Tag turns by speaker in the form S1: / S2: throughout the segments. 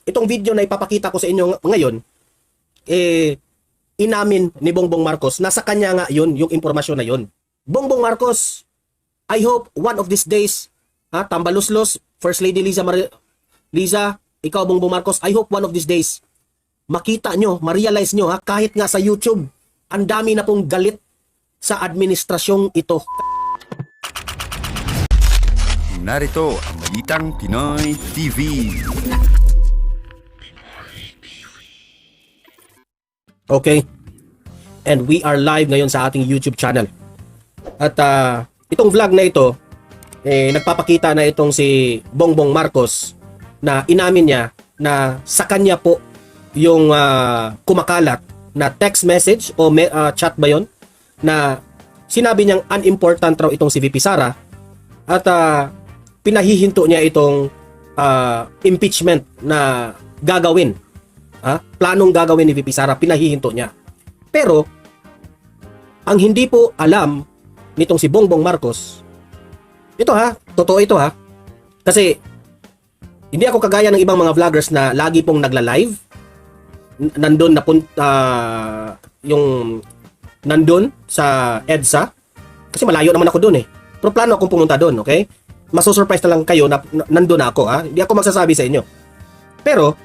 S1: itong video na ipapakita ko sa inyo ngayon, inamin ni Bongbong Marcos, nasa kanya nga yun, yung impormasyon na yun. Bongbong Marcos, I hope one of these days, tambaluslos, First Lady Liza, ikaw Bongbong Marcos, I hope one of these days, makita nyo, ma-realize nyo, kahit nga sa YouTube, ang dami na pong galit sa administrasyong ito.
S2: Narito ang Balitang Pinoy TV.
S1: Okay? And we are live ngayon sa ating YouTube channel. At itong vlog na ito, nagpapakita na itong si Bongbong Marcos na inamin niya na sa kanya po yung kumakalat na text message o chat ba yun, na sinabi niyang unimportant raw itong si VP Sara at pinahihinto niya itong impeachment na gagawin. Planong gagawin ni VP Sara, pinahihinto niya. Pero, ang hindi po alam nitong si Bongbong Marcos, totoo ito kasi hindi ako kagaya ng ibang mga vloggers na lagi pong nagla-live, nandun nandun sa EDSA, kasi malayo naman ako dun pero plano akong pumunta dun, okay? Masusurprise na lang kayo na nandun na ako, hindi ako magsasabi sa inyo. Pero,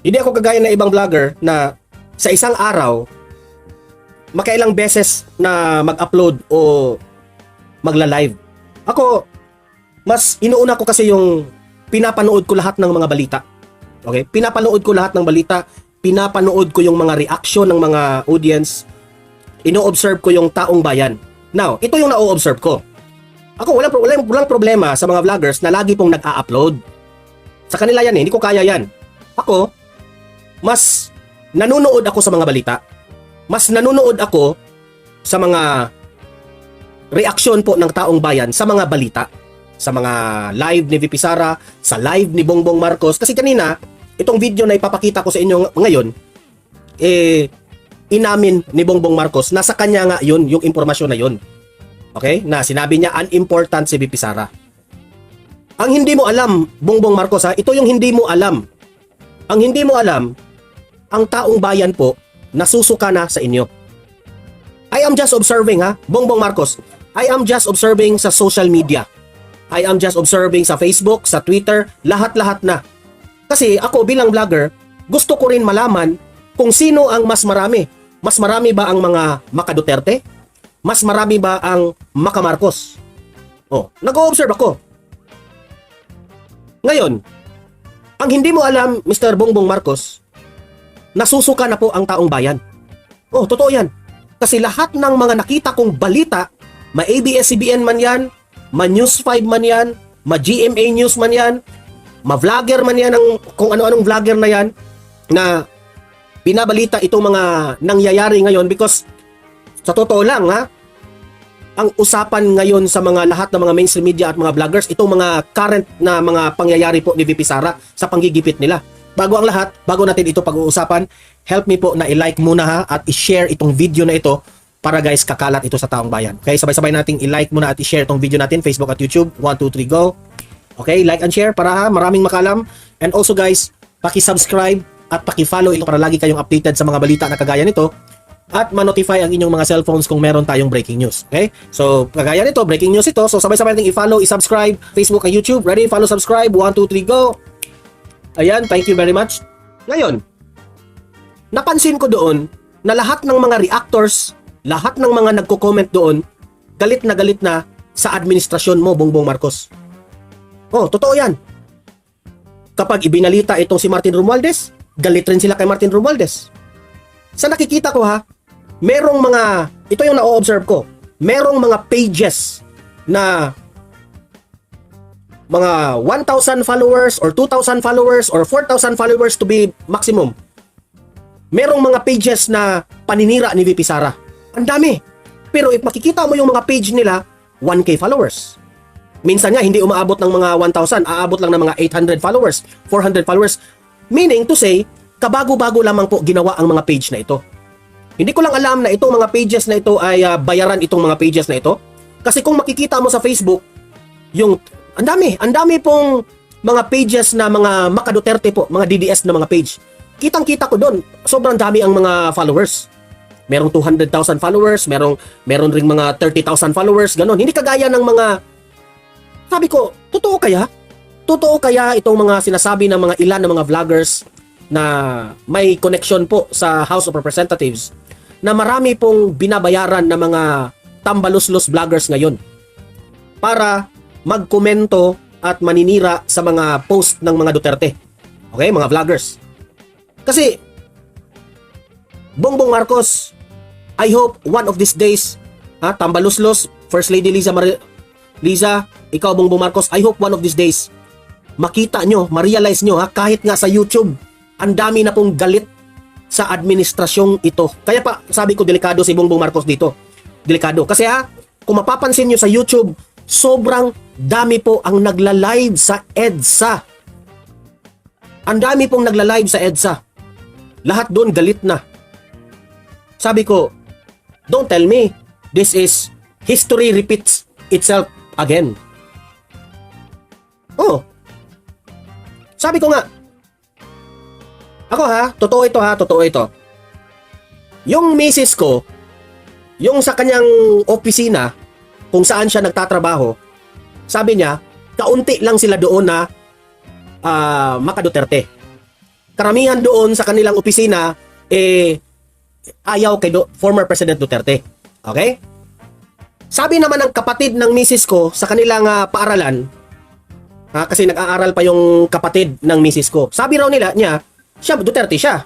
S1: hindi ako kagaya ng ibang vlogger na sa isang araw, makailang beses na mag-upload o magla-live. Ako, mas inuuna ko kasi yung pinapanood ko lahat ng mga balita. Okay? Pinapanood ko lahat ng balita, pinapanood ko yung mga reaction ng mga audience, ino-observe ko yung taong bayan. Now, ito yung na-observe ko. Ako, walang problema sa mga vloggers na lagi pong nag-a-upload. Sa kanila yan hindi ko kaya yan. Ako, mas nanonood ako sa mga balita. Mas nanonood ako sa mga reaksyon po ng taong bayan sa mga balita. Sa mga live ni VP Sara, sa live ni Bongbong Marcos. Kasi kanina, itong video na ipapakita ko sa inyo ngayon, inamin ni Bongbong Marcos, nasa kanya nga yun, yung impormasyon na yun. Okay? Na sinabi niya, unimportant si VP Sara. Ang hindi mo alam, Bongbong Marcos, ito yung hindi mo alam. Ang hindi mo alam, ang taong bayan po, nasusuka na sa inyo. I am just observing, Bongbong Marcos, I am just observing sa social media. I am just observing sa Facebook, sa Twitter, lahat-lahat na. Kasi ako bilang vlogger, gusto ko rin malaman kung sino ang mas marami. Mas marami ba ang mga Maka Duterte? Mas marami ba ang Maka Marcos? Nag-o-observe ako. Ngayon, ang hindi mo alam, Mr. Bongbong Marcos, nasusuka na po ang taong bayan. Totoo yan. Kasi lahat ng mga nakita kong balita, ma-ABS-CBN man yan, ma-News 5 man yan, ma-GMA News man yan, ma-vlogger man yan, kung ano-anong vlogger na yan, na binabalita itong mga nangyayari ngayon because sa totoo lang, ang usapan ngayon sa mga lahat ng mga mainstream media at mga vloggers, itong mga current na mga pangyayari po ni VP Sara sa panggigipit nila. Bago ang lahat, bago natin ito pag-uusapan, help me po na i-like muna at i-share itong video na ito para guys kakalat ito sa taong bayan. Okay, sabay-sabay nating i-like muna at i-share itong video natin, Facebook at YouTube. 1, 2, 3, go! Okay, like and share para maraming makalam. And also guys, paki-subscribe at paki-follow ito para lagi kayong updated sa mga balita na kagaya nito at ma-notify ang inyong mga cellphones kung meron tayong breaking news. Okay? So, kagaya nito, breaking news ito. So, sabay-sabay nating i-follow, i-subscribe, Facebook at YouTube. Ready? Follow, subscribe. 1, 2, 3, go! Ayan, thank you very much. Ngayon, napansin ko doon na lahat ng mga reactors, lahat ng mga nagko-comment doon, galit na sa administrasyon mo, Bongbong Marcos. Totoo yan. Kapag ibinalita itong si Martin Romualdez, galit rin sila kay Martin Romualdez. Sa nakikita ko merong mga, ito yung na-observe ko, merong mga pages na mga 1,000 followers or 2,000 followers or 4,000 followers to be maximum. Merong mga pages na paninira ni VP Sara. Ang dami. Pero if makikita mo yung mga page nila, 1K followers. Minsan nga, hindi umaabot ng mga 1,000, aabot lang ng mga 800 followers, 400 followers. Meaning to say, kabago-bago lamang po ginawa ang mga page na ito. Hindi ko lang alam na itong mga pages na ito ay bayaran itong mga pages na ito. Kasi kung makikita mo sa Facebook, yung ang dami pong mga pages na mga Maka Duterte po, mga DDS na mga page. Kitang-kita ko doon, sobrang dami ang mga followers. Merong 200,000 followers, meron ring mga 30,000 followers, ganon. Hindi kagaya ng mga, sabi ko, totoo kaya? Totoo kaya itong mga sinasabi ng mga ilan ng mga vloggers na may connection po sa House of Representatives na marami pong binabayaran ng mga tambaluslos vloggers ngayon para magkomento at maninira sa mga post ng mga Duterte. Okay, mga vloggers. Kasi Bongbong Marcos, I hope one of these days, tambaluslos, First Lady Liza, ikaw Bongbong Marcos, I hope one of these days makita nyo, ma-realize nyo kahit nga sa YouTube, ang dami na pong galit sa administrasyong ito. Kaya pa sabi ko delikado si Bongbong Marcos dito. Delikado. Kasi kung mapapansin nyo sa YouTube, sobrang dami po ang nagla-live sa EDSA. Ang dami pong nagla-live sa EDSA. Lahat doon galit na. Sabi ko, don't tell me this is history repeats itself again. Oh. Sabi ko nga, ako totoo ito. Yung misis ko, yung sa kanyang opisina, kung saan siya nagtatrabaho, sabi niya, kaunti lang sila doon na Maka Duterte. Karamihan doon sa kanilang opisina, ayaw kay former President Duterte. Okay? Sabi naman ng kapatid ng misis ko sa kanilang paaralan, kasi nag-aaral pa yung kapatid ng misis ko. Sabi raw niya, siya Duterte siya.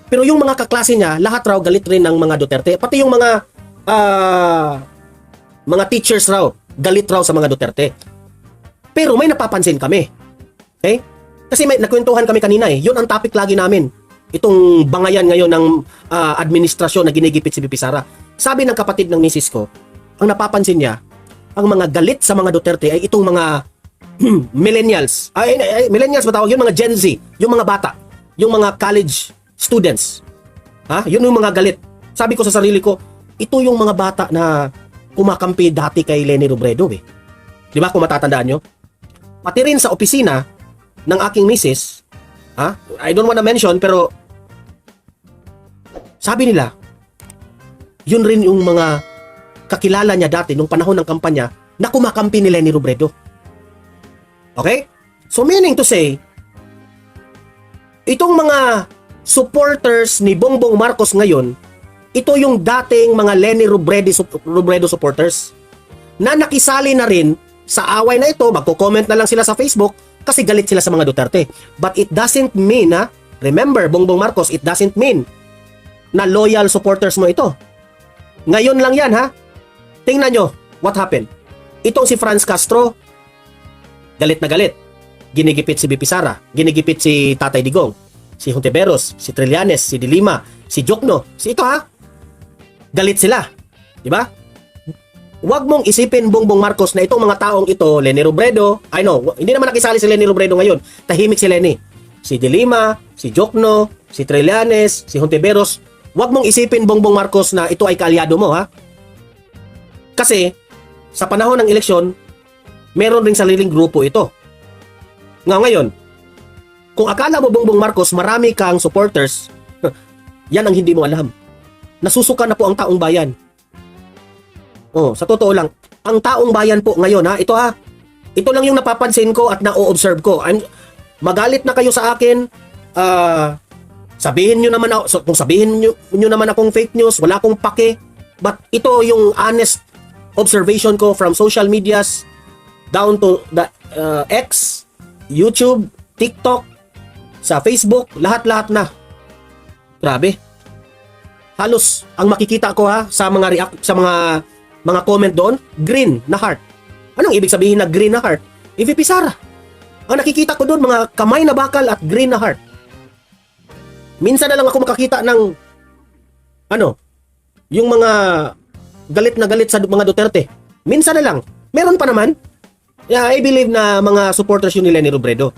S1: Pero yung mga kaklase niya, lahat raw galit rin ng mga Duterte. Pati yung mga teachers raw, galit raw sa mga Duterte. Pero may napapansin kami. Okay? Kasi may nagkwentuhan kami kanina Yun ang topic lagi namin. Itong bangayan ngayon ng administrasyon na ginigipit si VP Sara. Sabi ng kapatid ng misis ko, ang napapansin niya, ang mga galit sa mga Duterte ay itong mga millennials. Millennials ba tawag? Yung mga Gen Z, yung mga bata, yung mga college students. Yun yung mga galit. Sabi ko sa sarili ko, ito yung mga bata na kumakampi dati kay Leni Robredo Di ba kung matatandaan nyo? Pati rin sa opisina ng aking misis, I don't wanna mention, pero sabi nila, yun rin yung mga kakilala niya dati nung panahon ng kampanya na kumakampi ni Leni Robredo. Okay? So meaning to say, itong mga supporters ni Bongbong Marcos ngayon, ito yung dating mga Leni Robredo supporters na nakisali na rin sa away na ito, magko-comment na lang sila sa Facebook kasi galit sila sa mga Duterte. But it doesn't mean remember Bongbong Marcos, it doesn't mean na loyal supporters mo ito. Ngayon lang yan Tingnan nyo, what happened? Itong si Franz Castro, galit na galit. Ginigipit si VP Sara, ginigipit si Tatay Digong, si Hontiveros, si Trillanes, si De Lima, si Jokno, si ito galit sila. Di ba? Huwag mong isipin Bongbong Marcos na itong mga taong ito, Leni Robredo, hindi naman nakisali si Leni Robredo ngayon. Tahimik si Leni. Si De Lima, si Jokno, si Trillanes, si Hontiveros. Huwag mong isipin Bongbong Marcos na ito ay kaalyado mo Kasi sa panahon ng eleksyon, meron ring sariling grupo ito. Ngayon, kung akala mo Bongbong Marcos marami kang supporters, yan ang hindi mo alam. Nasusuka na po ang taong bayan. Sa totoo lang, ang taong bayan po ngayon ito lang yung napapansin ko at na-observe ko. Magalit na kayo sa akin, sabihin nyo naman kung sabihin nyo naman akong fake news, wala akong pake. But ito yung honest observation ko from social medias down to the X, YouTube, TikTok, sa Facebook, lahat-lahat na. Grabe. Halos ang makikita ko sa mga comment doon, green na heart. Anong ibig sabihin na green na heart? VP Sara. Ang nakikita ko doon, mga kamay na bakal at green na heart. Minsan na lang ako makakita ng yung mga galit na galit sa mga Duterte. Minsan na lang. Meron pa naman. I believe na mga supporters yun ni Leni Robredo.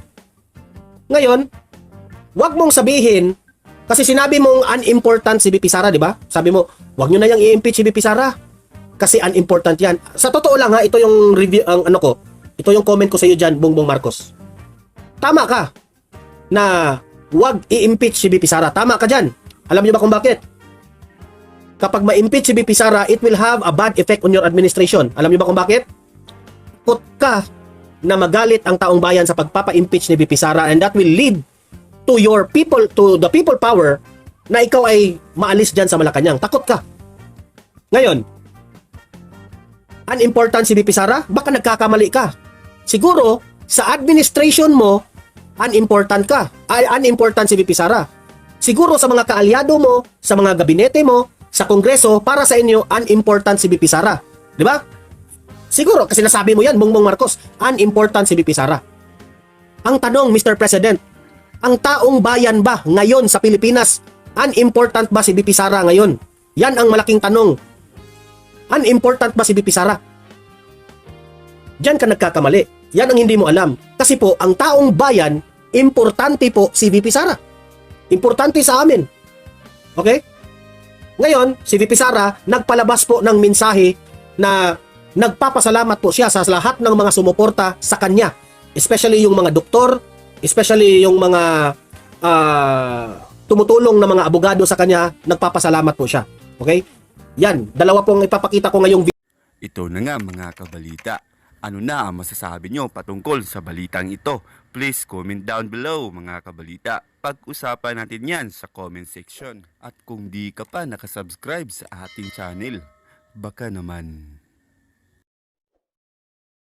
S1: Ngayon, wag mong sabihin, kasi sinabi mong unimportant si VP Sara, di ba? Sabi mo, wag nyo na yung i-impeach si VP Sara. Kasi unimportant yan. Sa totoo lang ito yung review, ito yung comment ko sa iyo dyan, Bongbong Marcos. tama ka na wag i-impeach si VP Sara. Tama ka dyan. Alam niyo ba kung bakit? Kapag ma-impeach si VP Sara, it will have a bad effect on your administration. Alam niyo ba kung bakit? Put ka na magalit ang taong bayan sa pagpapa-impeach ni VP Sara, and that will lead to your people, to the people power, na ikaw ay maalis dyan sa Malacanang. Takot ka. Ngayon, unimportant si VP Sara? Baka nagkakamali ka. Siguro, sa administration mo, unimportant ka. Unimportant si VP Sara. Siguro sa mga kaalyado mo, sa mga gabinete mo, sa Kongreso, para sa inyo, unimportant si VP Sara. Di ba? Siguro, kasi nasabi mo yan, Bongbong Marcos, unimportant si VP Sara. Ang tanong, Mr. President, ang taong bayan ba ngayon sa Pilipinas, unimportant ba si VP Sara ngayon? Yan ang malaking tanong. Unimportant ba si VP Sara? Diyan ka nagkakamali. Yan ang hindi mo alam. Kasi po, ang taong bayan, importante po si VP Sara. Importante sa amin. Okay? Ngayon, si VP Sara, nagpalabas po ng mensahe na nagpapasalamat po siya sa lahat ng mga sumuporta sa kanya. Especially yung mga doktor, especially yung mga tumutulong na mga abogado sa kanya, nagpapasalamat po siya. Okay? Yan, dalawa pong ipapakita ko ngayong video.
S2: Ito na nga mga kabalita. Ano na ang masasabi nyo patungkol sa balitang ito? Please comment down below mga kabalita. Pag-usapan natin yan sa comment section. At kung di ka pa nakasubscribe sa ating channel, baka naman